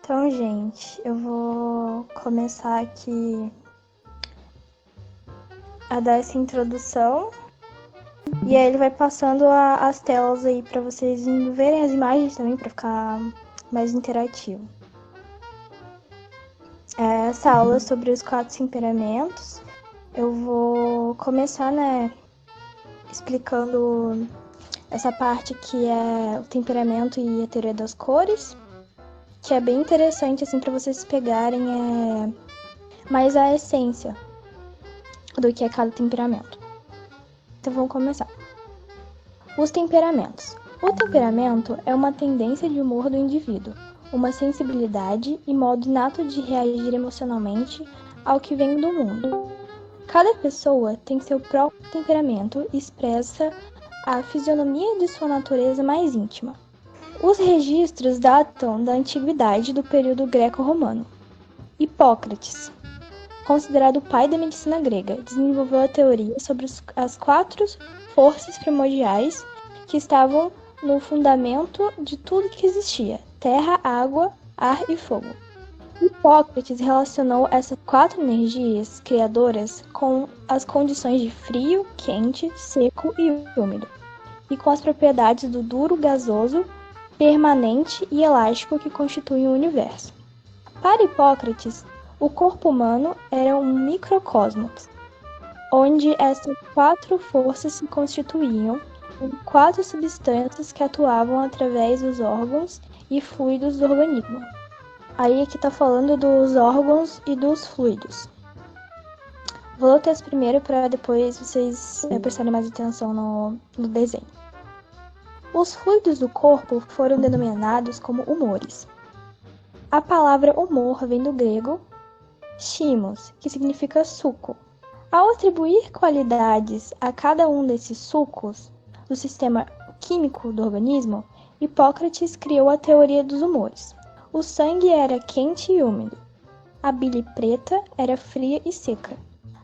Então, gente, eu vou começar aqui a dar essa introdução. E aí ele vai passando as telas aí para vocês verem as imagens também, para ficar mais interativo. Essa aula é sobre os 4 temperamentos. Eu vou começar, explicando essa parte que é o temperamento e a teoria das cores, que é bem interessante, assim, para vocês pegarem mais a essência do que é cada temperamento. Então vamos começar. Os temperamentos. O temperamento é uma tendência de humor do indivíduo, uma sensibilidade e modo inato de reagir emocionalmente ao que vem do mundo. Cada pessoa tem seu próprio temperamento e expressa a fisionomia de sua natureza mais íntima. Os registros datam da antiguidade do período greco-romano. Hipócrates, considerado o pai da medicina grega, desenvolveu a teoria sobre as 4 forças primordiais que estavam no fundamento de tudo que existia: terra, água, ar e fogo. Hipócrates relacionou essas 4 energias criadoras com as condições de frio, quente, seco e úmido, e com as propriedades do duro, gasoso, permanente e elástico que constituem o universo. Para Hipócrates, o corpo humano era um microcosmos, onde essas 4 forças se constituíam em 4 substâncias que atuavam através dos órgãos e fluidos do organismo. Aí aqui está falando dos órgãos e dos fluidos. Vou ler o texto primeiro para depois vocês prestarem mais atenção no desenho. Os fluidos do corpo foram denominados como humores. A palavra humor vem do grego chimos, que significa suco. Ao atribuir qualidades a cada um desses sucos do sistema químico do organismo, Hipócrates criou a teoria dos humores. O sangue era quente e úmido. A bile preta era fria e seca.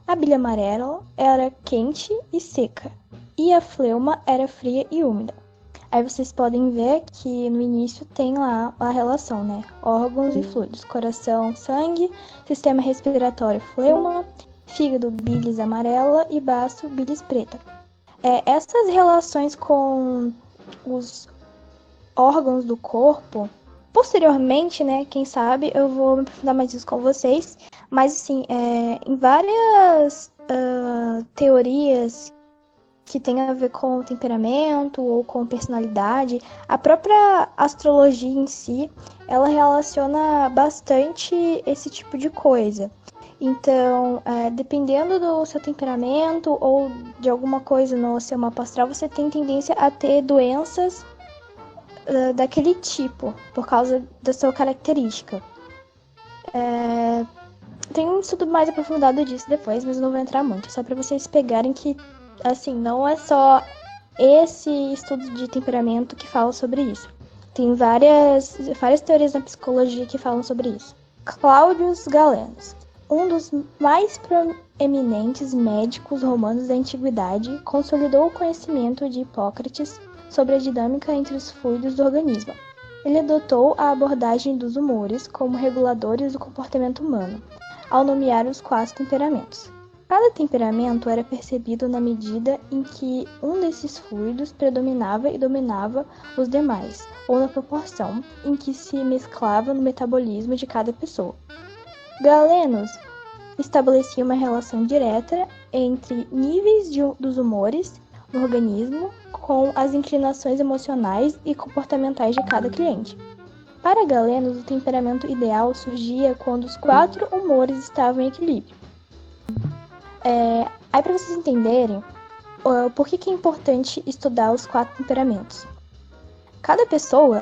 A bile amarela era quente e seca. E a fleuma era fria e úmida. Aí vocês podem ver que no início tem lá a relação, Órgãos e fluidos. Coração, sangue. Sistema respiratório, fleuma. Fígado, bilis amarela. E baço, bilis preta. Essas relações com os órgãos do corpo, posteriormente, quem sabe, eu vou me aprofundar mais isso com vocês. Mas, assim, em várias teorias que tem a ver com temperamento ou com personalidade, a própria astrologia em si, ela relaciona bastante esse tipo de coisa. Então, dependendo do seu temperamento ou de alguma coisa no seu mapa astral, você tem tendência a ter doenças daquele tipo, por causa da sua característica. Tem um estudo mais aprofundado disso depois, mas eu não vou entrar muito, só para vocês pegarem que, assim, não é só esse estudo de temperamento que fala sobre isso. Tem várias teorias na psicologia que falam sobre isso. Cláudius Galenos, um dos mais proeminentes médicos romanos da antiguidade, consolidou o conhecimento de Hipócrates sobre a dinâmica entre os fluidos do organismo. Ele adotou a abordagem dos humores como reguladores do comportamento humano, ao nomear os 4 temperamentos. Cada temperamento era percebido na medida em que um desses fluidos predominava e dominava os demais, ou na proporção em que se mesclava no metabolismo de cada pessoa. Galenos estabelecia uma relação direta entre níveis dos humores no organismo com as inclinações emocionais e comportamentais de cada cliente. Para Galenos, o temperamento ideal surgia quando os 4 humores estavam em equilíbrio. Aí, para vocês entenderem por que é importante estudar os 4 temperamentos. Cada pessoa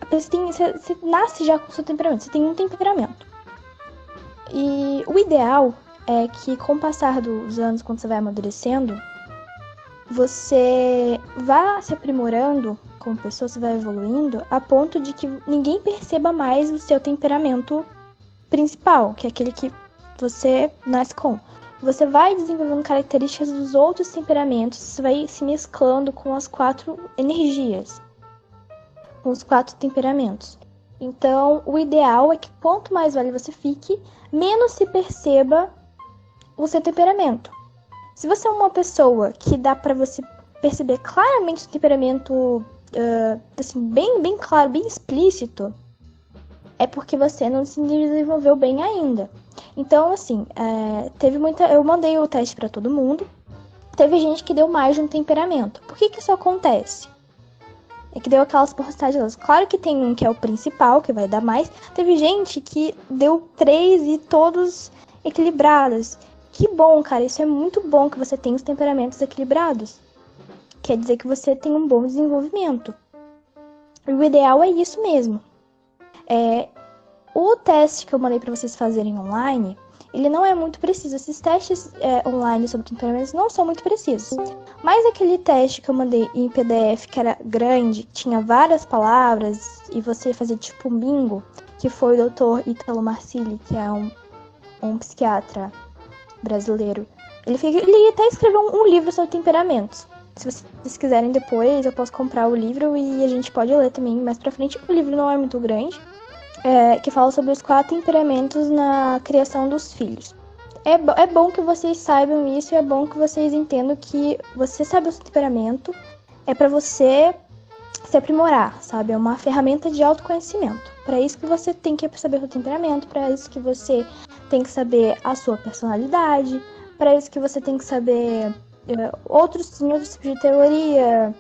você nasce já com o seu temperamento, você tem um temperamento. E o ideal é que, com o passar dos anos, quando você vai amadurecendo, você vá se aprimorando como pessoa, você vai evoluindo, a ponto de que ninguém perceba mais o seu temperamento principal, que é aquele que você nasce com. Você vai desenvolvendo características dos outros temperamentos, você vai se mesclando com as 4 energias, com os 4 temperamentos. Então, o ideal é que quanto mais velho você fique, menos se perceba o seu temperamento. Se você é uma pessoa que dá pra você perceber claramente o temperamento, assim, bem claro, bem explícito, é porque você não se desenvolveu bem ainda. Então, assim, eu mandei o teste pra todo mundo. Teve gente que deu mais de um temperamento. Por que isso acontece? É que deu aquelas porcentagens. Claro que tem um que é o principal, que vai dar mais. Teve gente que deu 3 e todos equilibrados. Que bom, cara. Isso é muito bom que você tenha os temperamentos equilibrados. Quer dizer que você tem um bom desenvolvimento. E o ideal é isso mesmo. O teste que eu mandei para vocês fazerem online, ele não é muito preciso. Esses testes online sobre temperamentos não são muito precisos. Mas aquele teste que eu mandei em PDF, que era grande, tinha várias palavras, e você fazia tipo um bingo, que foi o Dr. Ítalo Marcilli, que é um psiquiatra brasileiro. Ele até escreveu um livro sobre temperamentos. Se vocês quiserem depois, eu posso comprar o livro e a gente pode ler também mais pra frente. O livro não é muito grande. Que fala sobre os 4 temperamentos na criação dos filhos. É bom que vocês saibam isso e é bom que vocês entendam que você sabe o seu temperamento é para você se aprimorar, sabe? É uma ferramenta de autoconhecimento. Para isso que você tem que saber o seu temperamento, para isso que você tem que saber a sua personalidade, para isso que você tem que saber outros tipos de teoria.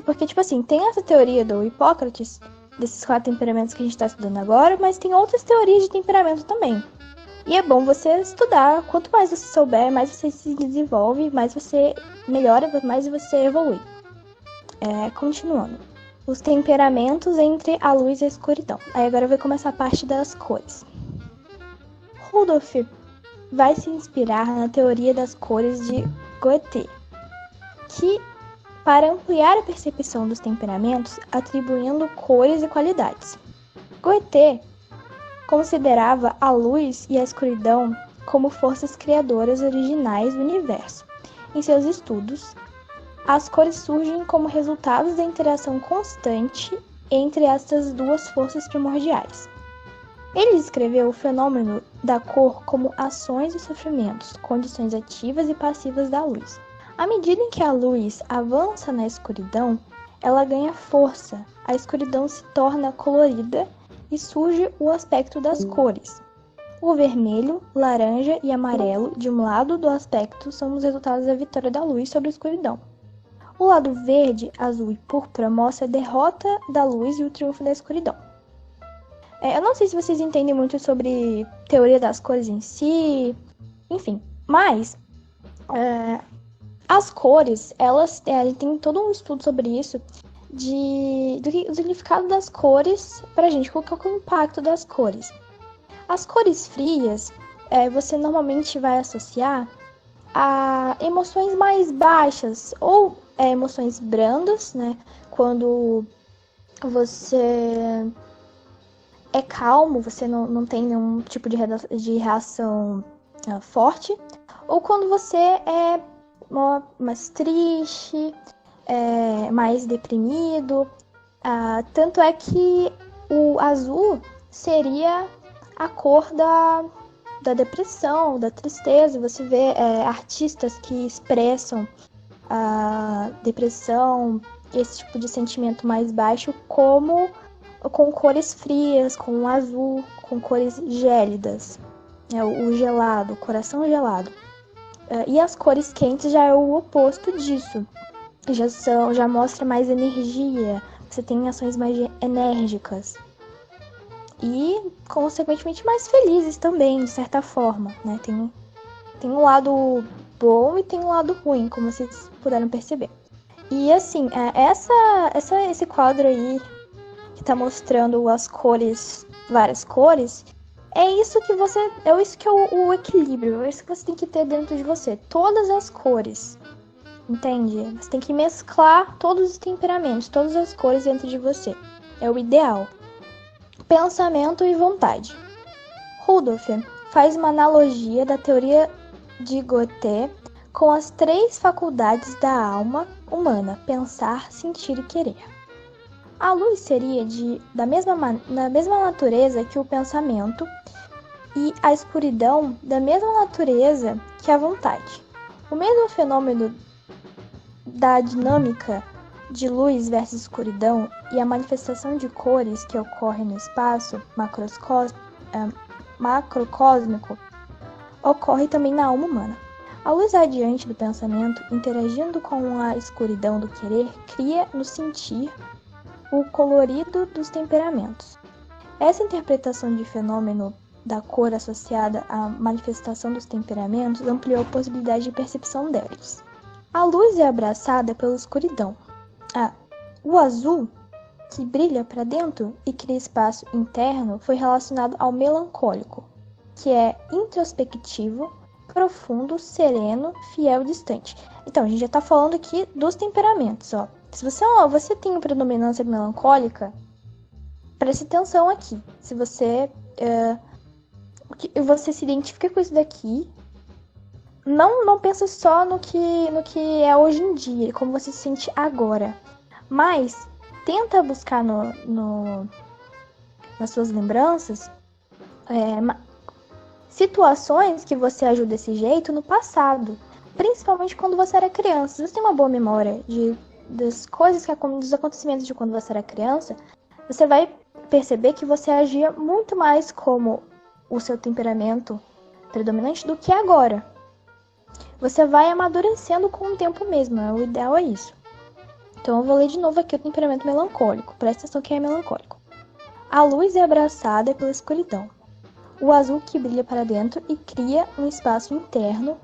Porque, tipo assim, tem essa teoria do Hipócrates, desses 4 temperamentos que a gente está estudando agora, mas tem outras teorias de temperamento também. E é bom você estudar. Quanto mais você souber, mais você se desenvolve, mais você melhora, mais você evolui. Continuando. Os temperamentos entre a luz e a escuridão. Aí agora vai começar a parte das cores. Rudolf vai se inspirar na teoria das cores de Goethe, que para ampliar a percepção dos temperamentos, atribuindo cores e qualidades. Goethe considerava a luz e a escuridão como forças criadoras originais do universo. Em seus estudos, as cores surgem como resultados da interação constante entre essas duas forças primordiais. Ele descreveu o fenômeno da cor como ações e sofrimentos, condições ativas e passivas da luz. À medida em que a luz avança na escuridão, ela ganha força, a escuridão se torna colorida e surge o aspecto das cores. O vermelho, laranja e amarelo de um lado do aspecto são os resultados da vitória da luz sobre a escuridão. O lado verde, azul e púrpura mostra a derrota da luz e o triunfo da escuridão. Eu não sei se vocês entendem muito sobre teoria das cores em si, enfim, mas as cores, elas tem todo um estudo sobre isso, do significado das cores pra gente, qual que é o impacto das cores. As cores frias, você normalmente vai associar a emoções mais baixas, ou emoções brandas, né, quando você é calmo, você não tem nenhum tipo de reação forte, ou quando você é mais triste, mais deprimido. Tanto é que o azul seria a cor da depressão, da tristeza. Você vê artistas que expressam a depressão, esse tipo de sentimento mais baixo, com cores frias, com o azul, com cores gélidas. O gelado, o coração gelado. E as cores quentes já é o oposto disso. Já mostra mais energia, você tem ações mais enérgicas. E, consequentemente, mais felizes também, de certa forma, né? Tem um lado bom e tem um lado ruim, como vocês puderam perceber. E, assim, esse quadro aí, que tá mostrando as cores, várias cores, é isso que é o equilíbrio, é isso que você tem que ter dentro de você. Todas as cores, entende? Você tem que mesclar todos os temperamentos, todas as cores dentro de você. É o ideal. Pensamento e vontade. Rudolf faz uma analogia da teoria de Goethe com as 3 faculdades da alma humana: pensar, sentir e querer. A luz seria da mesma natureza que o pensamento e a escuridão da mesma natureza que a vontade. O mesmo fenômeno da dinâmica de luz versus escuridão e a manifestação de cores que ocorre no espaço macrocósmico ocorre também na alma humana. A luz radiante do pensamento, interagindo com a escuridão do querer, cria no sentir o colorido dos temperamentos. Essa interpretação de fenômeno da cor associada à manifestação dos temperamentos ampliou a possibilidade de percepção deles. A luz é abraçada pela escuridão. O azul, que brilha para dentro e cria espaço interno, foi relacionado ao melancólico, que é introspectivo, profundo, sereno, fiel e distante. Então, a gente já está falando aqui dos temperamentos, ó. Se você tem predominância melancólica, preste atenção aqui. Se você se identifica com isso daqui, não pensa só no que é hoje em dia, como você se sente agora. Mas tenta buscar nas suas lembranças situações que você agiu desse jeito no passado, principalmente quando você era criança. Se você tem uma boa memória dos acontecimentos de quando você era criança, você vai perceber que você agia muito mais como o seu temperamento predominante do que agora. Você vai amadurecendo com o tempo mesmo, o ideal é isso. Então eu vou ler de novo aqui o temperamento melancólico. Presta atenção que é melancólico. A luz é abraçada pela escuridão. O azul que brilha para dentro e cria um espaço interno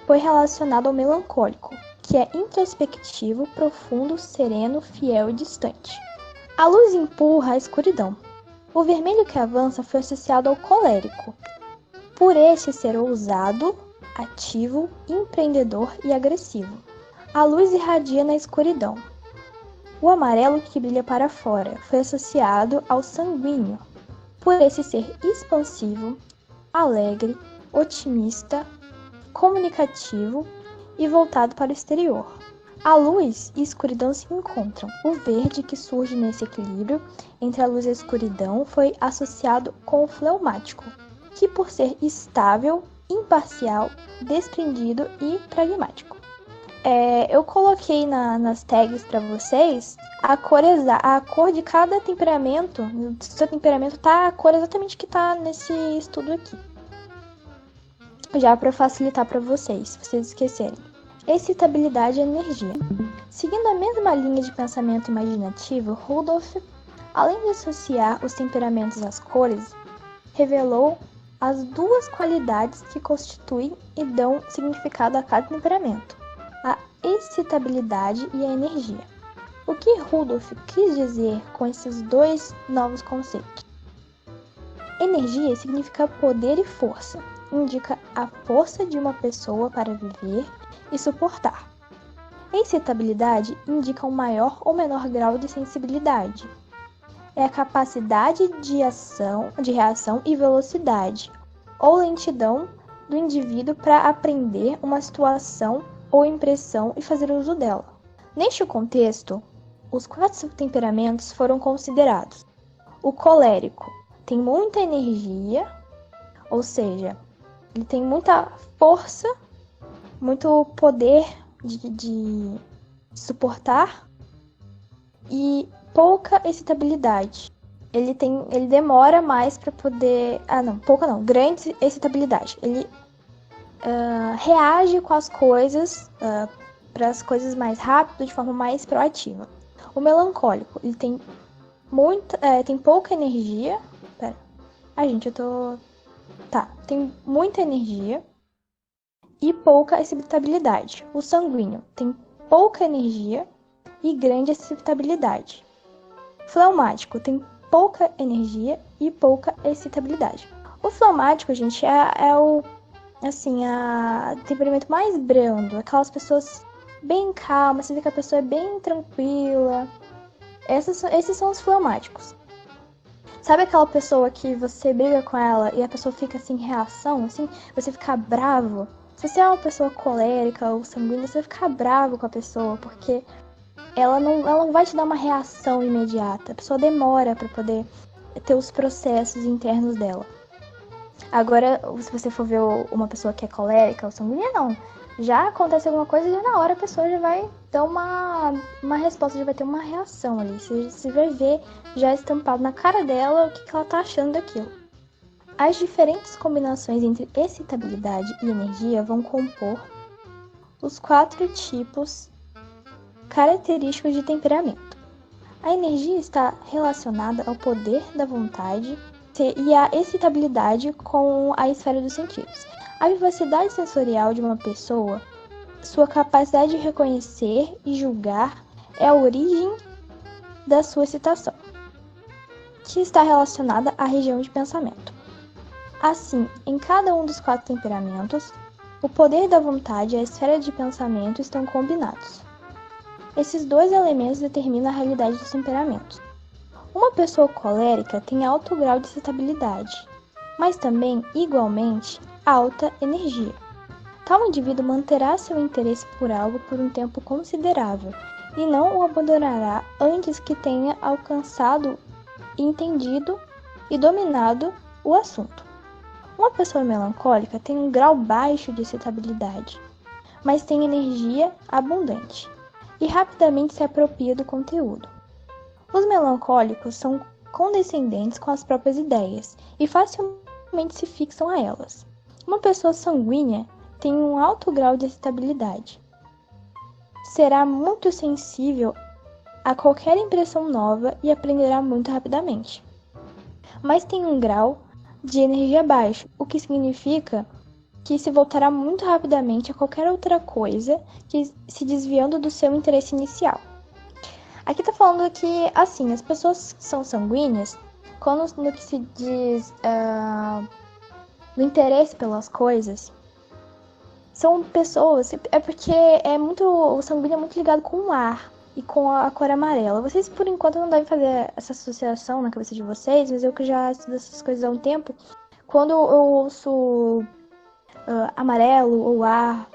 foi relacionado ao melancólico, que é introspectivo, profundo, sereno, fiel e distante. A luz empurra a escuridão. O vermelho que avança foi associado ao colérico, por este ser ousado, ativo, empreendedor e agressivo. A luz irradia na escuridão. O amarelo que brilha para fora foi associado ao sanguíneo, por esse ser expansivo, alegre, otimista, comunicativo e voltado para o exterior. A luz e a escuridão se encontram. O verde, que surge nesse equilíbrio entre a luz e a escuridão, foi associado com o fleumático, que por ser estável, imparcial, desprendido e pragmático. Eu coloquei nas tags para vocês a cor de cada temperamento. O seu temperamento tá a cor exatamente que tá nesse estudo aqui. Já para facilitar para vocês, se vocês esquecerem. Excitabilidade e energia. Seguindo a mesma linha de pensamento imaginativo, Rudolf, além de associar os temperamentos às cores, revelou as duas qualidades que constituem e dão significado a cada temperamento: a excitabilidade e a energia. O que Rudolf quis dizer com esses dois novos conceitos? Energia significa poder e força, indica a força de uma pessoa para viver e suportar. Excitabilidade indica um maior ou menor grau de sensibilidade. É a capacidade de reação e velocidade, ou lentidão do indivíduo para aprender uma situação ou impressão e fazer uso dela. Neste contexto, os 4 temperamentos foram considerados. O colérico tem muita energia, ou seja, ele tem muita força, muito poder de suportar e pouca excitabilidade. Ele demora mais para poder... grande excitabilidade. Ele reage com as coisas, para as coisas mais rápido, de forma mais proativa. O melancólico, ele tem pouca energia. Tem muita energia e pouca excitabilidade. O sanguíneo tem pouca energia e grande excitabilidade. Fleumático tem pouca energia e pouca excitabilidade. O fleumático, gente, é o temperamento mais brando, aquelas pessoas bem calmas, você vê que a pessoa é bem tranquila. Esses são os fleumáticos. Sabe aquela pessoa que você briga com ela e a pessoa fica assim, em reação, assim, você fica bravo? Se você é uma pessoa colérica ou sanguínea, você vai ficar bravo com a pessoa, porque ela não vai te dar uma reação imediata. A pessoa demora para poder ter os processos internos dela. Agora, se você for ver uma pessoa que é colérica ou sanguínea, não. Já acontece alguma coisa e já na hora a pessoa já vai dar uma resposta, já vai ter uma reação ali. Você vai ver já estampado na cara dela o que ela tá achando daquilo. As diferentes combinações entre excitabilidade e energia vão compor os 4 tipos característicos de temperamento. A energia está relacionada ao poder da vontade e a excitabilidade com a esfera dos sentidos. A vivacidade sensorial de uma pessoa, sua capacidade de reconhecer e julgar é a origem da sua excitação, que está relacionada à região de pensamento. Assim, em cada um dos 4 temperamentos, o poder da vontade e a esfera de pensamento estão combinados. Esses 2 elementos determinam a realidade dos temperamentos. Uma pessoa colérica tem alto grau de excitabilidade, mas também, igualmente, alta energia. Tal indivíduo manterá seu interesse por algo por um tempo considerável e não o abandonará antes que tenha alcançado, entendido e dominado o assunto. Uma pessoa melancólica tem um grau baixo de excitabilidade, mas tem energia abundante e rapidamente se apropria do conteúdo. Os melancólicos são condescendentes com as próprias ideias e facilmente se fixam a elas. Uma pessoa sanguínea tem um alto grau de excitabilidade. Será muito sensível a qualquer impressão nova e aprenderá muito rapidamente. Mas tem um grau de energia baixo, o que significa que se voltará muito rapidamente a qualquer outra coisa que se desviando do seu interesse inicial. Aqui tá falando que, assim, as pessoas que são sanguíneas, quando no que se diz do interesse pelas coisas, são pessoas, é porque o sanguíneo é muito ligado com o ar e com a cor amarela. Vocês, por enquanto, não devem fazer essa associação na cabeça de vocês, mas eu que já estudo essas coisas há um tempo, quando eu ouço amarelo ou ar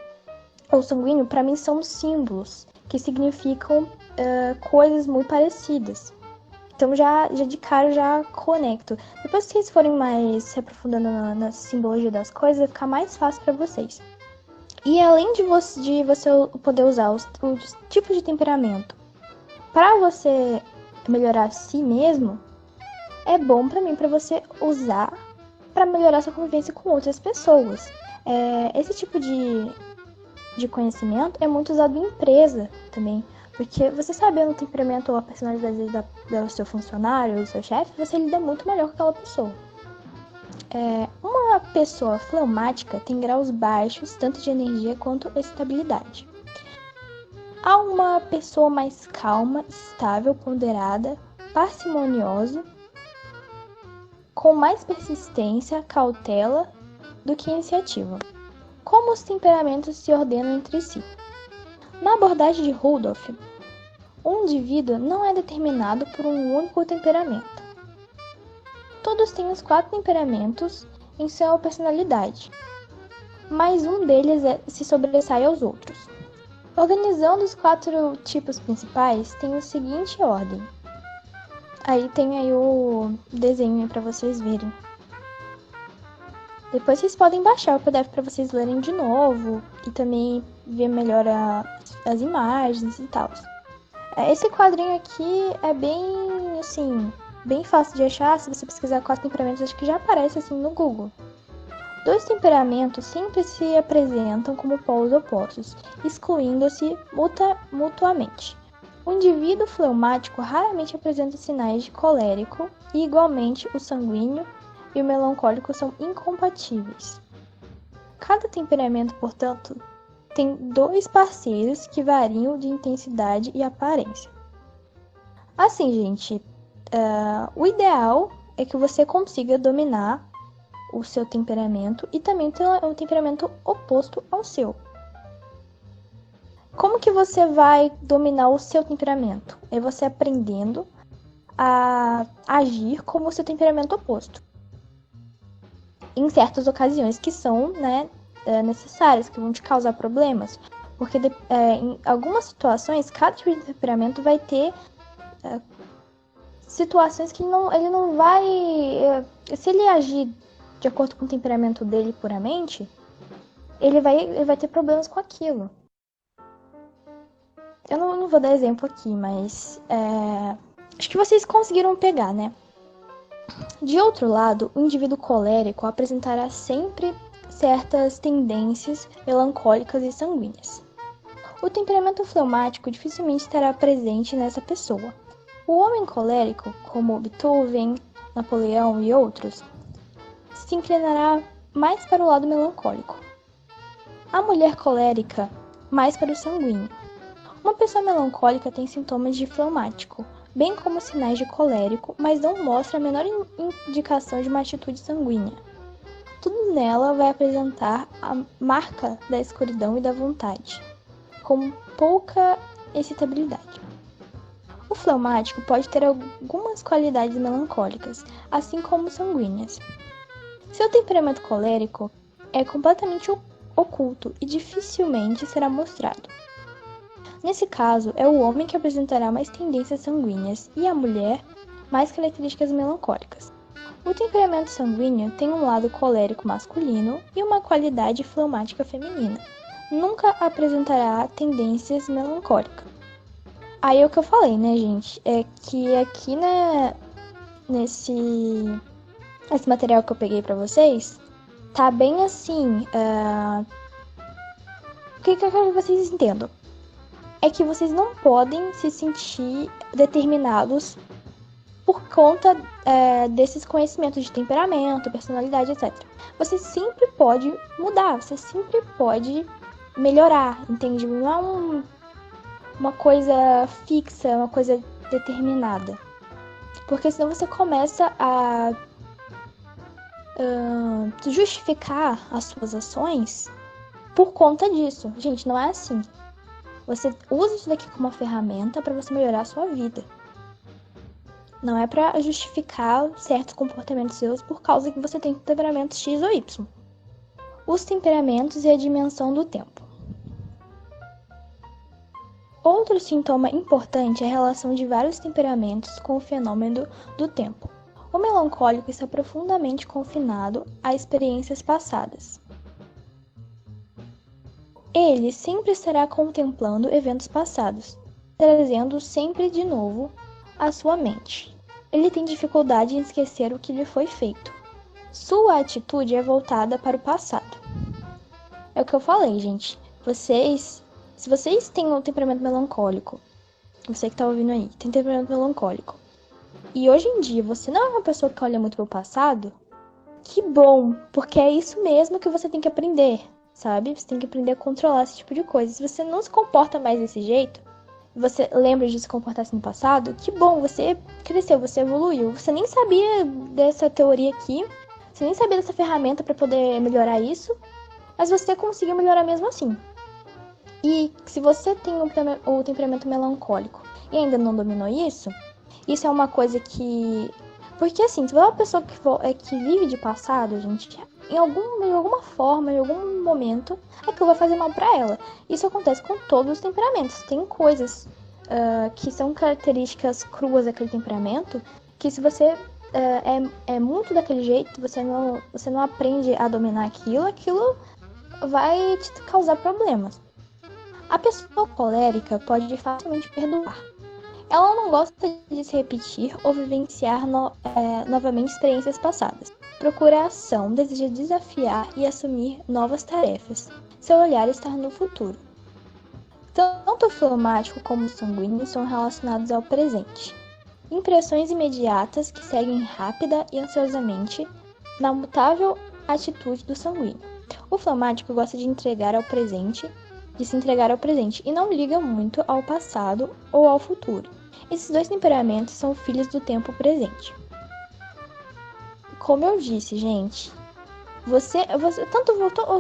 ou sanguíneo, para mim são símbolos que significam coisas muito parecidas. Então já de cara eu já conecto. Depois que vocês forem mais se aprofundando na simbologia das coisas, vai ficar mais fácil para vocês. E além de você poder usar os tipos de temperamento para você melhorar a si mesmo, é bom para você usar para melhorar sua convivência com outras pessoas. Esse tipo de conhecimento é muito usado em empresa também. Porque você sabendo o temperamento ou a personalidade do seu funcionário ou do seu chefe, você lida muito melhor com aquela pessoa. Uma pessoa fleumática tem graus baixos, tanto de energia quanto excitabilidade. Há uma pessoa mais calma, estável, ponderada, parcimoniosa, com mais persistência, cautela do que iniciativa. Como os temperamentos se ordenam entre si? Na abordagem de Rudolph, um indivíduo não é determinado por um único temperamento. Todos têm os 4 temperamentos em sua personalidade, mas um deles se sobressai aos outros. Organizando os 4 tipos principais, tem a seguinte ordem. Aí tem o desenho para vocês verem. Depois vocês podem baixar o PDF para vocês lerem de novo e também ver melhor as imagens e tal. Esse quadrinho aqui é bem, assim, bem fácil de achar. Se você pesquisar 4 temperamentos, acho que já aparece assim no Google. 2 temperamentos sempre se apresentam como polos opostos, excluindo-se mutuamente. O indivíduo fleumático raramente apresenta sinais de colérico e, igualmente, o sanguíneo e o melancólico são incompatíveis. Cada temperamento, portanto, tem 2 parceiros que variam de intensidade e aparência. Assim, gente, o ideal é que você consiga dominar o seu temperamento e também ter um temperamento oposto ao seu. Como que você vai dominar o seu temperamento? É você aprendendo a agir como o seu temperamento oposto. Em certas ocasiões que são, necessárias, que vão te causar problemas. Porque em algumas situações, cada tipo de temperamento vai ter situações que ele não vai... se ele agir de acordo com o temperamento dele puramente, ele vai ter problemas com aquilo. Eu não vou dar exemplo aqui, mas acho que vocês conseguiram pegar, né? De outro lado, o indivíduo colérico apresentará sempre certas tendências melancólicas e sanguíneas. O temperamento fleumático dificilmente estará presente nessa pessoa. O homem colérico, como Beethoven, Napoleão e outros, se inclinará mais para o lado melancólico. A mulher colérica, mais para o sanguíneo. Uma pessoa melancólica tem sintomas de fleumático, bem como sinais de colérico, mas não mostra a menor indicação de uma atitude sanguínea. Tudo nela vai apresentar a marca da escuridão e da vontade, com pouca excitabilidade. O fleumático pode ter algumas qualidades melancólicas, assim como sanguíneas. Seu temperamento colérico é completamente oculto e dificilmente será mostrado. Nesse caso, é o homem que apresentará mais tendências sanguíneas e a mulher mais características melancólicas. O temperamento sanguíneo tem um lado colérico masculino e uma qualidade fleumática feminina. Nunca apresentará tendências melancólicas. Aí é o que eu falei, né, gente? É que aqui, né, nesse material que eu peguei pra vocês, tá bem assim. O que eu quero que vocês entendam? É que vocês não podem se sentir determinados por conta desses conhecimentos de temperamento, personalidade, etc. Você sempre pode mudar, você sempre pode melhorar, entende? Não é uma coisa fixa, uma coisa determinada. Porque senão você começa a justificar as suas ações por conta disso. Gente, não é assim. Você usa isso daqui como uma ferramenta para você melhorar a sua vida. Não é para justificar certos comportamentos seus por causa que você tem temperamento X ou Y. Os temperamentos e a dimensão do tempo. Outro sintoma importante é a relação de vários temperamentos com o fenômeno do tempo. O melancólico está profundamente confinado a experiências passadas. Ele sempre estará contemplando eventos passados, trazendo sempre de novo à sua mente. Ele tem dificuldade em esquecer o que lhe foi feito. Sua atitude é voltada para o passado. É o que eu falei, gente. Se vocês têm um temperamento melancólico, você que tá ouvindo aí, tem temperamento melancólico, e hoje em dia você não é uma pessoa que olha muito pro passado, que bom, porque é isso mesmo que você tem que aprender, sabe? Você tem que aprender a controlar esse tipo de coisa. Se você não se comporta mais desse jeito, você lembra de se comportar assim no passado, que bom, você cresceu, você evoluiu. Você nem sabia dessa teoria aqui, você nem sabia dessa ferramenta para poder melhorar isso, mas você conseguiu melhorar mesmo assim. E se você tem o temperamento melancólico e ainda não dominou isso é uma coisa que... Porque assim, se você é uma pessoa que vive de passado, gente, em alguma forma, em algum momento, aquilo vai fazer mal pra ela. Isso acontece com todos os temperamentos. Tem coisas que são características cruas daquele temperamento, que se você é muito daquele jeito, você não aprende a dominar aquilo vai te causar problemas. A pessoa colérica pode facilmente perdoar. Ela não gosta de se repetir ou vivenciar novamente experiências passadas. Procura ação, deseja desafiar e assumir novas tarefas. Seu olhar está no futuro. Tanto o fleumático como o sanguíneo são relacionados ao presente. Impressões imediatas que seguem rápida e ansiosamente na mutável atitude do sanguíneo. O fleumático gosta de se entregar ao presente e não liga muito ao passado ou ao futuro. Esses dois temperamentos são filhos do tempo presente. Como eu disse, gente, você tanto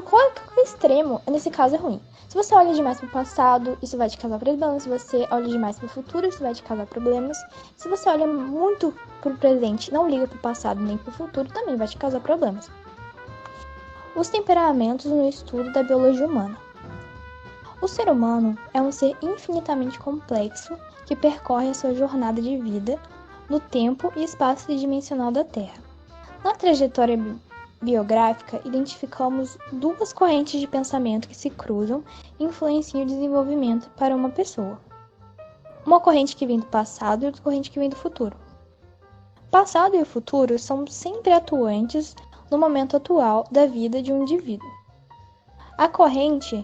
qualquer extremo, nesse caso é ruim. Se você olha demais para o passado, isso vai te causar problemas. Se você olha demais para o futuro, isso vai te causar problemas. Se você olha muito para o presente, não liga para o passado nem para o futuro, também vai te causar problemas. Os temperamentos no estudo da biologia humana. O ser humano é um ser infinitamente complexo que percorre a sua jornada de vida no tempo e espaço tridimensional da Terra. Na trajetória biográfica, identificamos duas correntes de pensamento que se cruzam e influenciam o desenvolvimento para uma pessoa. Uma corrente que vem do passado e outra corrente que vem do futuro. O passado e o futuro são sempre atuantes no momento atual da vida de um indivíduo. A corrente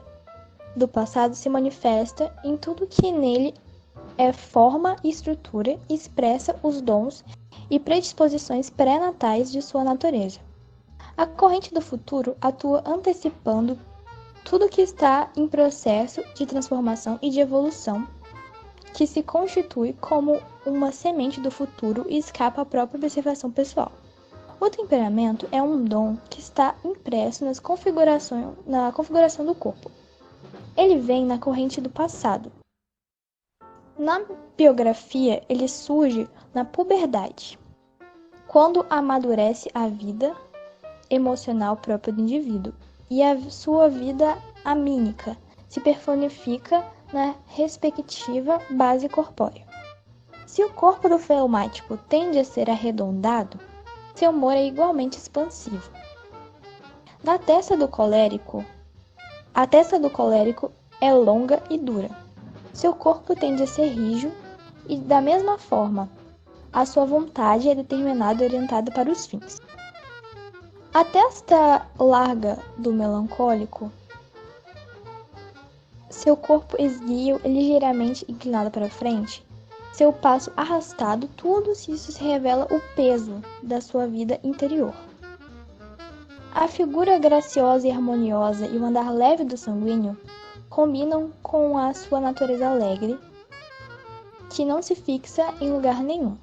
do passado se manifesta em tudo que nele é forma e estrutura e expressa os dons e predisposições pré-natais de sua natureza. A corrente do futuro atua antecipando tudo que está em processo de transformação e de evolução, que se constitui como uma semente do futuro e escapa à própria observação pessoal. O temperamento é um dom que está impresso na configuração do corpo. Ele vem na corrente do passado. Na biografia, ele surge na puberdade, quando amadurece a vida emocional própria do indivíduo, e a sua vida amínica se personifica na respectiva base corpórea. Se o corpo do fleumático tende a ser arredondado, seu humor é igualmente expansivo. A testa do colérico é longa e dura. Seu corpo tende a ser rígido e, da mesma forma, a sua vontade é determinada e orientada para os fins. A testa larga do melancólico, seu corpo esguio e ligeiramente inclinado para frente, seu passo arrastado, tudo isso se revela o peso da sua vida interior. A figura graciosa e harmoniosa e o andar leve do sanguíneo combinam com a sua natureza alegre, que não se fixa em lugar nenhum.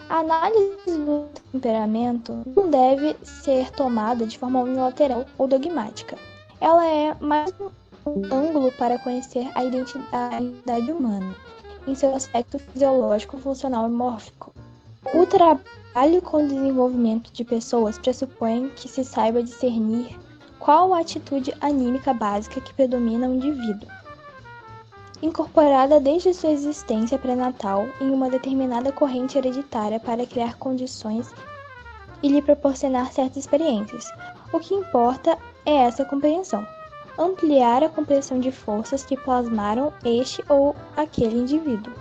A análise do temperamento não deve ser tomada de forma unilateral ou dogmática. Ela é mais um ângulo para conhecer a identidade humana, em seu aspecto fisiológico, funcional e mórfico. O trabalho com o desenvolvimento de pessoas pressupõe que se saiba discernir qual a atitude anímica básica que predomina no indivíduo, incorporada desde sua existência pré-natal em uma determinada corrente hereditária para criar condições e lhe proporcionar certas experiências. O que importa é essa compreensão, ampliar a compreensão de forças que plasmaram este ou aquele indivíduo.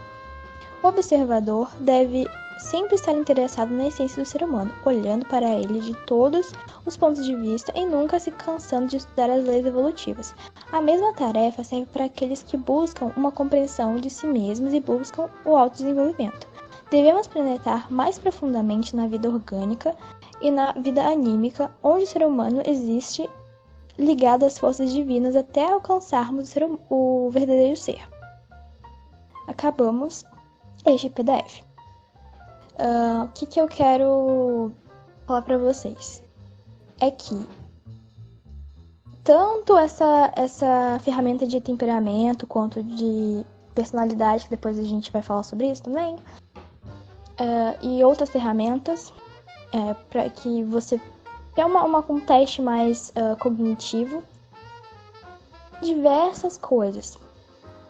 O observador deve sempre estar interessado na essência do ser humano, olhando para ele de todos os pontos de vista e nunca se cansando de estudar as leis evolutivas. A mesma tarefa serve para aqueles que buscam uma compreensão de si mesmos e buscam o autodesenvolvimento. Devemos penetrar mais profundamente na vida orgânica e na vida anímica, onde o ser humano existe ligado às forças divinas até alcançarmos o verdadeiro ser. Acabamos este PDF. O que eu quero falar para vocês é que tanto essa ferramenta de temperamento quanto de personalidade, que depois a gente vai falar sobre isso também, e outras ferramentas para que você tenha um teste mais cognitivo, diversas coisas.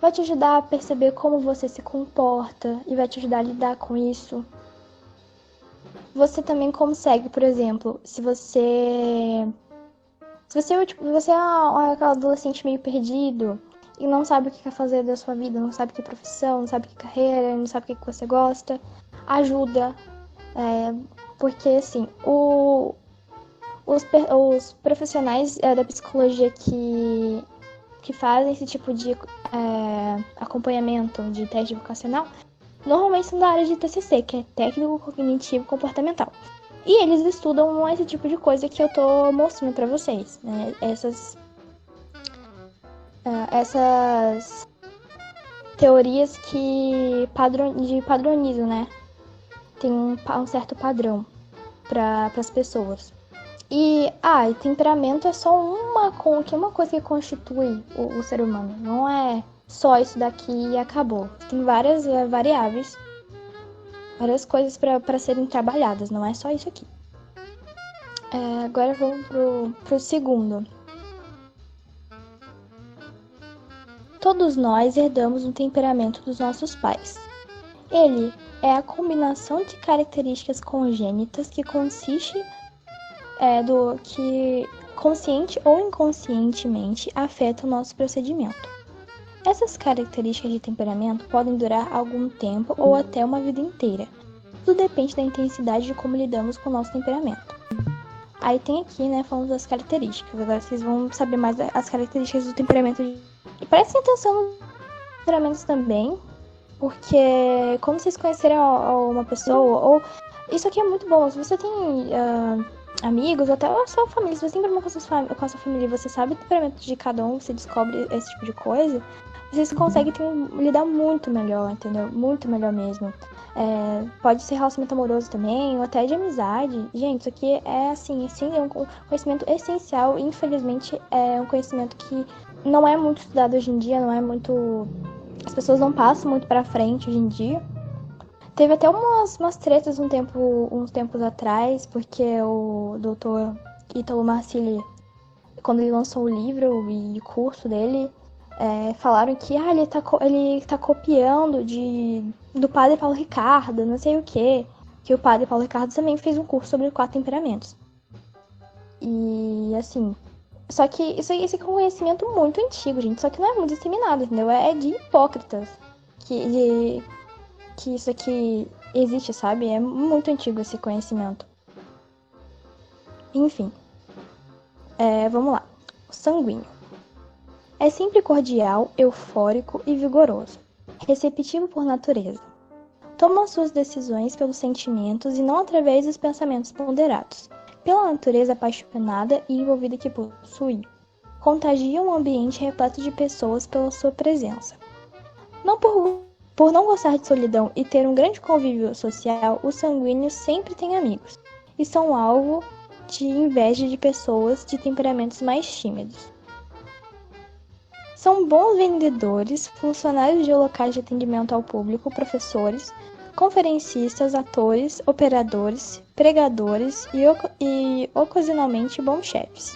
Vai te ajudar a perceber como você se comporta e vai te ajudar a lidar com isso. Você também consegue, por exemplo, se você é aquela adolescente meio perdido e não sabe o que quer fazer da sua vida, não sabe que profissão, não sabe que carreira, não sabe o que você gosta, ajuda. Porque, assim, os profissionais da psicologia que fazem esse tipo de acompanhamento de teste vocacional normalmente são da área de TCC, que é técnico cognitivo comportamental. E eles estudam esse tipo de coisa que eu tô mostrando pra vocês, né? Essas teorias que padronizam, né? Tem um certo padrão para as pessoas. E temperamento é só uma coisa que constitui o ser humano. Não é só isso daqui e acabou. Tem várias variáveis, várias coisas para serem trabalhadas. Não é só isso aqui. Agora vamos pro segundo. Todos nós herdamos um temperamento dos nossos pais. Ele é a combinação de características congênitas que consiste do que consciente ou inconscientemente afeta o nosso procedimento. Essas características de temperamento podem durar algum tempo ou até uma vida inteira. Tudo depende da intensidade de como lidamos com o nosso temperamento. Aí tem aqui, né, falando das características. Agora vocês vão saber mais as características do temperamento. E prestem atenção nos temperamentos também, porque quando vocês conhecerem uma pessoa, ou isso aqui é muito bom, se você tem amigos, ou até a sua família, se você tem problema com a sua família, você sabe o temperamento de cada um, você descobre esse tipo de coisa, vocês conseguem lidar muito melhor, entendeu? Muito melhor mesmo. Pode ser relacionamento amoroso também, ou até de amizade. Gente, isso aqui é assim, é um conhecimento essencial. Infelizmente, é um conhecimento que não é muito estudado hoje em dia, não é muito... As pessoas não passam muito pra frente hoje em dia. Teve até umas tretas uns tempos atrás, porque o doutor Ítalo Marcilli, quando ele lançou o livro e o curso dele, falaram que ele tá copiando do padre Paulo Ricardo, não sei o quê. Que o padre Paulo Ricardo também fez um curso sobre 4 temperamentos. E assim... Só que esse é um conhecimento muito antigo, gente. Só que não é muito disseminado, entendeu? É de hipócritas que isso aqui existe, sabe? É muito antigo esse conhecimento. Enfim. Vamos lá. O sanguíneo. É sempre cordial, eufórico e vigoroso. Receptivo por natureza. Toma suas decisões pelos sentimentos e não através dos pensamentos ponderados. Pela natureza apaixonada e envolvida que possui. Contagia um ambiente repleto de pessoas pela sua presença. Por não gostar de solidão e ter um grande convívio social, os sanguíneos sempre têm amigos e são alvo de inveja de pessoas de temperamentos mais tímidos. São bons vendedores, funcionários de locais de atendimento ao público, professores, conferencistas, atores, operadores, pregadores e ocasionalmente bons chefes.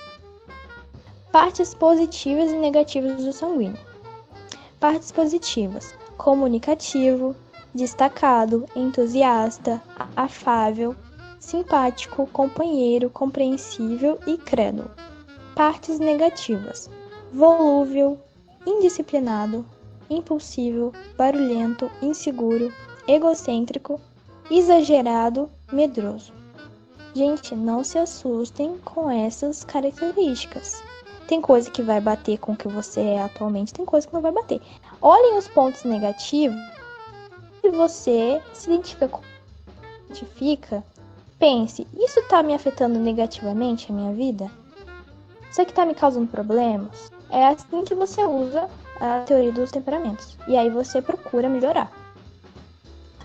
Partes positivas e negativas do sanguíneo. Partes positivas: comunicativo, destacado, entusiasta, afável, simpático, companheiro, compreensível e crédulo. Partes negativas: volúvel, indisciplinado, impulsivo, barulhento, inseguro, egocêntrico, exagerado, medroso. Gente, não se assustem com essas características. Tem coisa que vai bater com o que você é atualmente, tem coisa que não vai bater. Olhem os pontos negativos e você se identifica, pense, isso tá me afetando negativamente a minha vida? Isso aqui tá me causando problemas? É assim que você usa a teoria dos temperamentos. E aí você procura melhorar.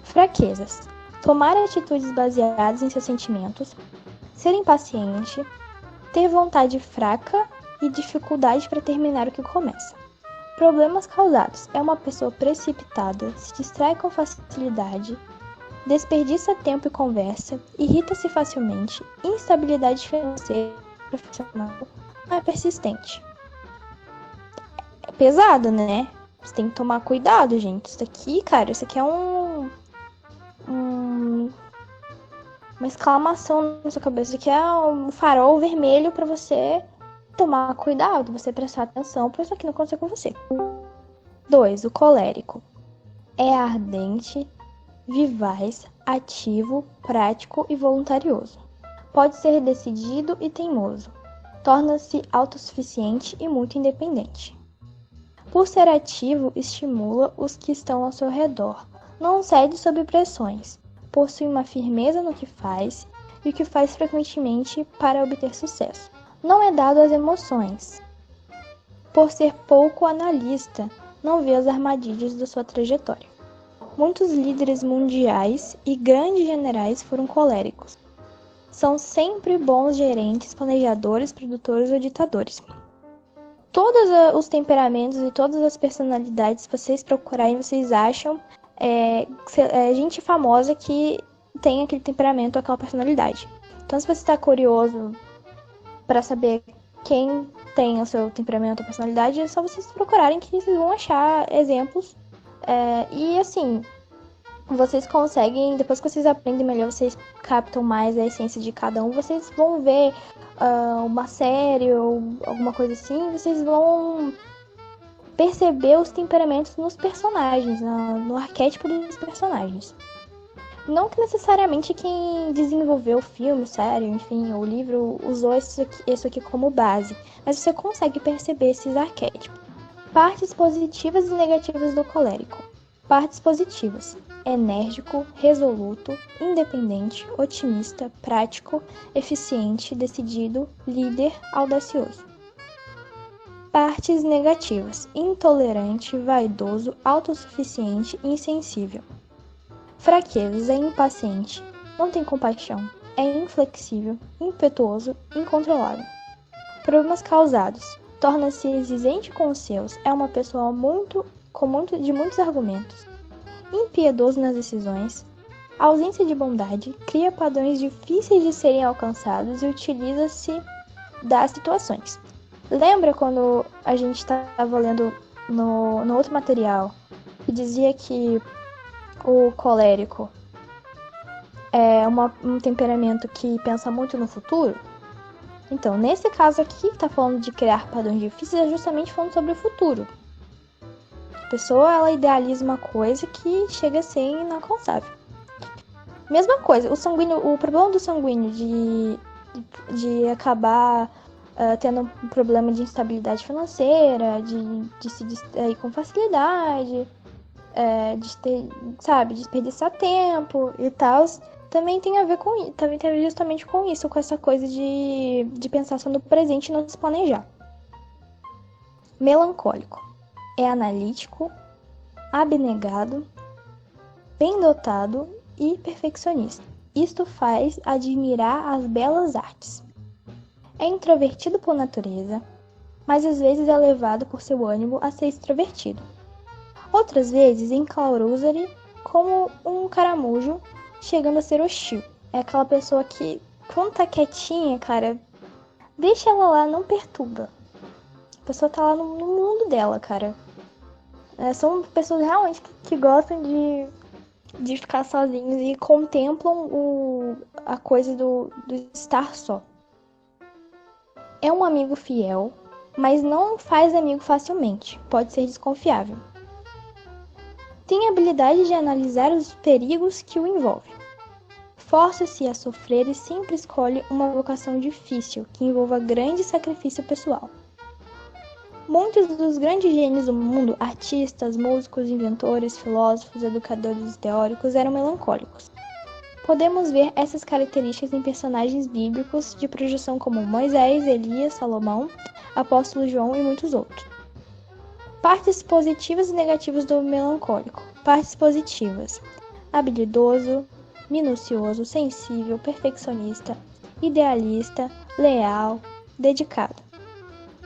Fraquezas: tomar atitudes baseadas em seus sentimentos, ser impaciente, ter vontade fraca e dificuldade para terminar o que começa. Problemas causados: é uma pessoa precipitada, se distrai com facilidade, desperdiça tempo e conversa, irrita-se facilmente, instabilidade financeira, profissional, é persistente. É pesado, né? Você tem que tomar cuidado, gente. Isso aqui, cara, isso aqui é uma exclamação na sua cabeça. Isso aqui é um farol vermelho para você tomar cuidado, você prestar atenção para isso aqui não acontecer com você. 2. O colérico. É ardente, vivaz, ativo, prático e voluntarioso. Pode ser decidido e teimoso. Torna-se autossuficiente e muito independente. Por ser ativo, estimula os que estão ao seu redor. Não cede sob pressões. Possui uma firmeza no que faz e o que faz frequentemente para obter sucesso. Não é dado às emoções. Por ser pouco analista, não vê as armadilhas da sua trajetória. Muitos líderes mundiais e grandes generais foram coléricos. São sempre bons gerentes, planejadores, produtores ou ditadores. Todos os temperamentos e todas as personalidades, se vocês procurarem, vocês acham gente famosa que tem aquele temperamento, aquela personalidade. Então, se você está curioso para saber quem têm o seu temperamento ou personalidade, é só vocês procurarem que vocês vão achar exemplos. E assim, vocês conseguem, depois que vocês aprendem melhor, vocês captam mais a essência de cada um, vocês vão ver uma série ou alguma coisa assim, vocês vão perceber os temperamentos nos personagens, no arquétipo dos personagens. Não que necessariamente quem desenvolveu o filme, série, enfim, o livro usou isso aqui como base, mas você consegue perceber esses arquétipos. Partes positivas e negativas do colérico. Partes positivas: enérgico, resoluto, independente, otimista, prático, eficiente, decidido, líder, audacioso. Partes negativas: intolerante, vaidoso, autossuficiente, insensível. Fraquezas: é impaciente, não tem compaixão, é inflexível, impetuoso, incontrolável. Problemas causados: torna-se exigente com os seus, é uma pessoa de muitos argumentos, impiedoso nas decisões, ausência de bondade, cria padrões difíceis de serem alcançados e utiliza-se das situações. Lembra quando a gente estava lendo no outro material que dizia que o colérico é um temperamento que pensa muito no futuro? Então, nesse caso aqui, que está falando de criar padrões difíceis, é justamente falando sobre o futuro. A pessoa, ela idealiza uma coisa que chega a ser inalcançável. Mesma coisa, o problema do sanguíneo de acabar tendo um problema de instabilidade financeira, de se distrair com facilidade, de desperdiçar tempo e tal, também tem a ver justamente com isso, com essa coisa de pensar só no presente e não se planejar. Melancólico: é analítico, abnegado, bem dotado e perfeccionista. Isto faz admirar as belas artes. É introvertido por natureza, mas às vezes é levado por seu ânimo a ser extrovertido. Outras vezes enclausa-lhe como um caramujo, chegando a ser hostil. É aquela pessoa que, quando tá quietinha, cara, deixa ela lá, não perturba. A pessoa tá lá no mundo dela, cara. São pessoas realmente que gostam de ficar sozinhos e contemplam a coisa do estar só. É um amigo fiel, mas não faz amigo facilmente. Pode ser desconfiável. Tem a habilidade de analisar os perigos que o envolvem. Força-se a sofrer e sempre escolhe uma vocação difícil, que envolva grande sacrifício pessoal. Muitos dos grandes gênios do mundo, artistas, músicos, inventores, filósofos, educadores e teóricos, eram melancólicos. Podemos ver essas características em personagens bíblicos de projeção como Moisés, Elias, Salomão, Apóstolo João e muitos outros. Partes positivas e negativas do melancólico. Partes positivas: habilidoso, minucioso, sensível, perfeccionista, idealista, leal, dedicado.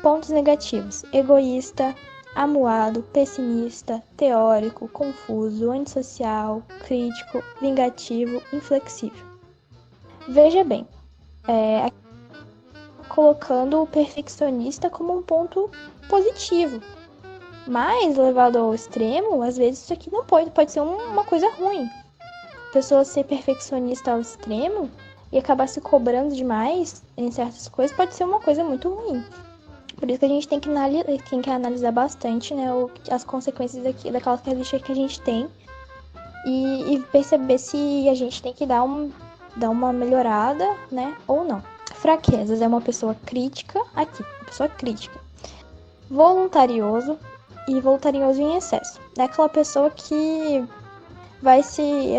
Pontos negativos: egoísta, amuado, pessimista, teórico, confuso, antissocial, crítico, vingativo, inflexível. Veja bem, colocando o perfeccionista como um ponto positivo. Mas, levado ao extremo, às vezes isso aqui não pode ser uma coisa ruim. A pessoa ser perfeccionista ao extremo e acabar se cobrando demais em certas coisas pode ser uma coisa muito ruim. Por isso que a gente tem que analisar bastante, né, as consequências daquela característica que a gente tem e perceber se a gente tem que dar uma melhorada, né, ou não. Fraquezas: é uma pessoa crítica, voluntarioso e voluntarioso em excesso. É aquela pessoa que vai se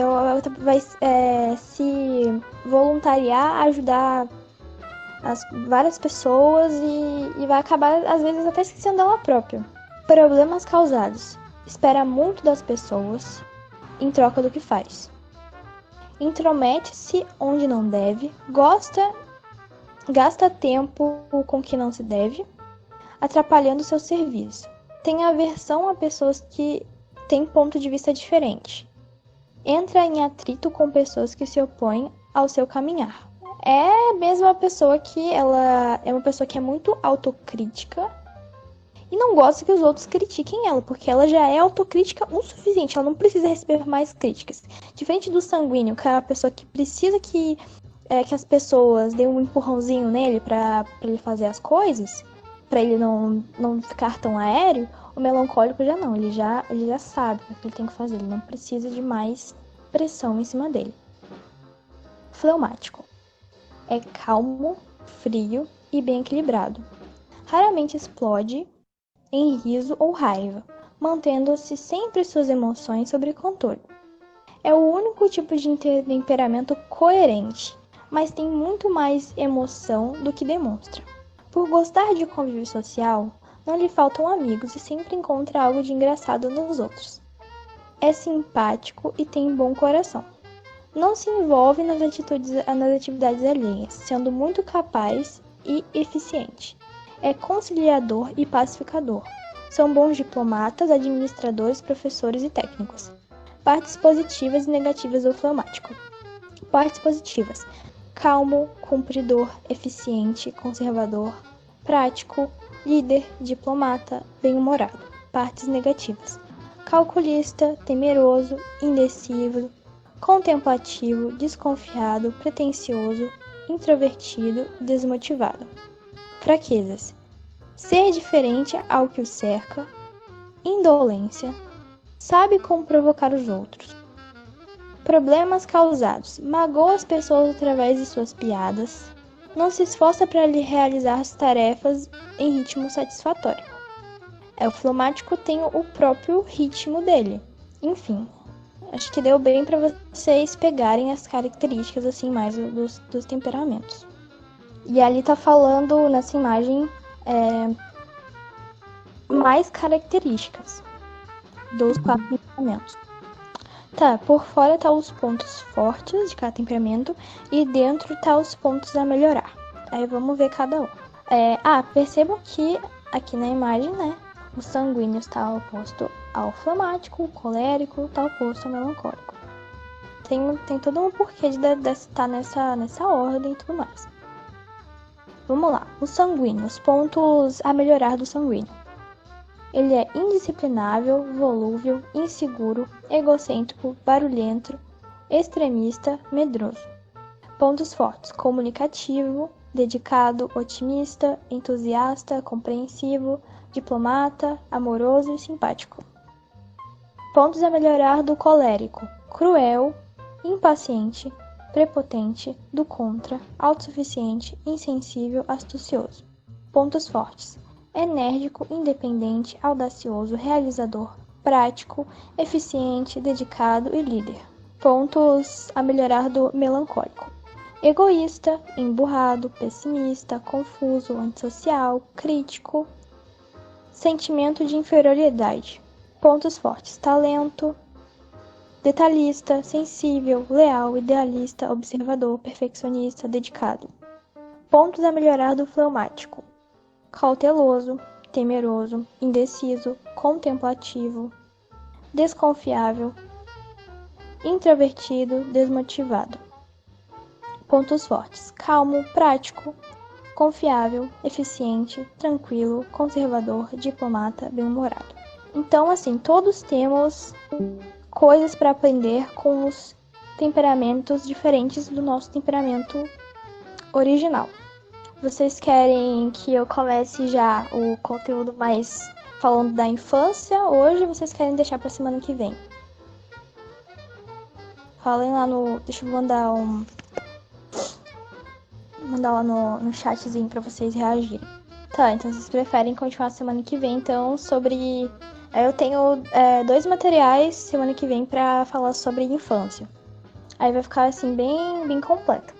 voluntariar a ajudar várias pessoas e vai acabar, às vezes, até esquecendo dela própria. Problemas causados: espera muito das pessoas em troca do que faz. Intromete-se onde não deve, gasta tempo com que não se deve, atrapalhando seu serviço. Tem aversão a pessoas que têm ponto de vista diferente. Entra em atrito com pessoas que se opõem ao seu caminhar. É mesmo uma pessoa que ela é uma pessoa que é muito autocrítica e não gosta que os outros critiquem ela, porque ela já é autocrítica o suficiente, ela não precisa receber mais críticas. Diferente do sanguíneo, que é uma pessoa que precisa que as pessoas deem um empurrãozinho nele pra ele fazer as coisas, pra ele não ficar tão aéreo, o melancólico já não, ele já sabe o que ele tem que fazer, ele não precisa de mais pressão em cima dele. Fleumático. É calmo, frio e bem equilibrado. Raramente explode em riso ou raiva, mantendo-se sempre suas emoções sob controle. É o único tipo de temperamento coerente, mas tem muito mais emoção do que demonstra. Por gostar de convívio social, não lhe faltam amigos e sempre encontra algo de engraçado nos outros. É simpático e tem bom coração. Não se envolve nas atividades alheias, sendo muito capaz e eficiente. É conciliador e pacificador. São bons diplomatas, administradores, professores e técnicos. Partes positivas e negativas do fleumático. Partes positivas: calmo, cumpridor, eficiente, conservador, prático, líder, diplomata, bem-humorado. Partes negativas: calculista, temeroso, indeciso, contemplativo, desconfiado, pretensioso, introvertido, desmotivado. Fraquezas: ser diferente ao que o cerca, indolência, sabe como provocar os outros. Problemas causados: magoa as pessoas através de suas piadas, não se esforça para lhe realizar as tarefas em ritmo satisfatório. O fleumático tem o próprio ritmo dele. Enfim, acho que deu bem para vocês pegarem as características assim mais dos temperamentos. E ali tá falando nessa imagem mais características dos 4 temperamentos. Tá, por fora tá os pontos fortes de cada temperamento e dentro tá os pontos a melhorar. Aí vamos ver cada um. Percebam que aqui na imagem, né, o sanguíneo está oposto ao fleumático, o colérico está oposto ao melancólico. Tem todo um porquê de estar nessa ordem e tudo mais. Vamos lá, o sanguíneo, os pontos a melhorar do sanguíneo. Ele é indisciplinável, volúvel, inseguro, egocêntrico, barulhento, extremista, medroso. Pontos fortes: comunicativo, dedicado, otimista, entusiasta, compreensivo, diplomata, amoroso e simpático. Pontos a melhorar do colérico: cruel, impaciente, prepotente, do contra, autossuficiente, insensível, astucioso. Pontos fortes: enérgico, independente, audacioso, realizador, prático, eficiente, dedicado e líder. Pontos a melhorar do melancólico: egoísta, emburrado, pessimista, confuso, antissocial, crítico, sentimento de inferioridade. Pontos fortes: talento, detalhista, sensível, leal, idealista, observador, perfeccionista, dedicado. Pontos a melhorar do fleumático: cauteloso, temeroso, indeciso, contemplativo, desconfiável, introvertido, desmotivado. Pontos fortes: calmo, prático, confiável, eficiente, tranquilo, conservador, diplomata, bem-humorado. Então, assim, todos temos coisas para aprender com os temperamentos diferentes do nosso temperamento original. Vocês querem que eu comece já o conteúdo mais falando da infância hoje ou vocês querem deixar para semana que vem? Falem lá no... Deixa eu mandar lá no chatzinho para vocês reagirem. Tá, então vocês preferem continuar semana que vem, então, sobre... Eu tenho 2 materiais semana que vem para falar sobre infância. Aí vai ficar, assim, bem completo.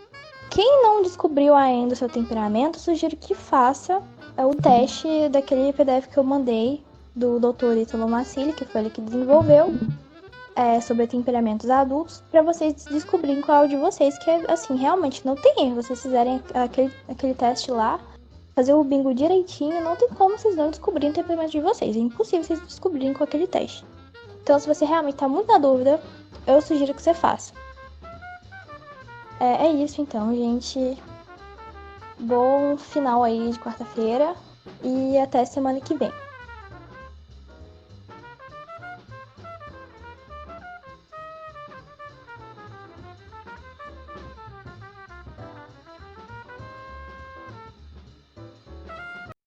Quem não descobriu ainda o seu temperamento, sugiro que faça o teste daquele PDF que eu mandei do Dr. Ítalo Massili, que foi ele que desenvolveu, sobre temperamentos adultos, para vocês descobrirem qual é o de vocês, que assim, realmente não tem erro. Vocês fizerem aquele teste lá, fazer o bingo direitinho, não tem como vocês não descobrirem o temperamento de vocês. É impossível vocês descobrirem com aquele teste. Então, se você realmente tá muito na dúvida, eu sugiro que você faça. É isso então, gente. Bom final aí de quarta-feira e até semana que vem.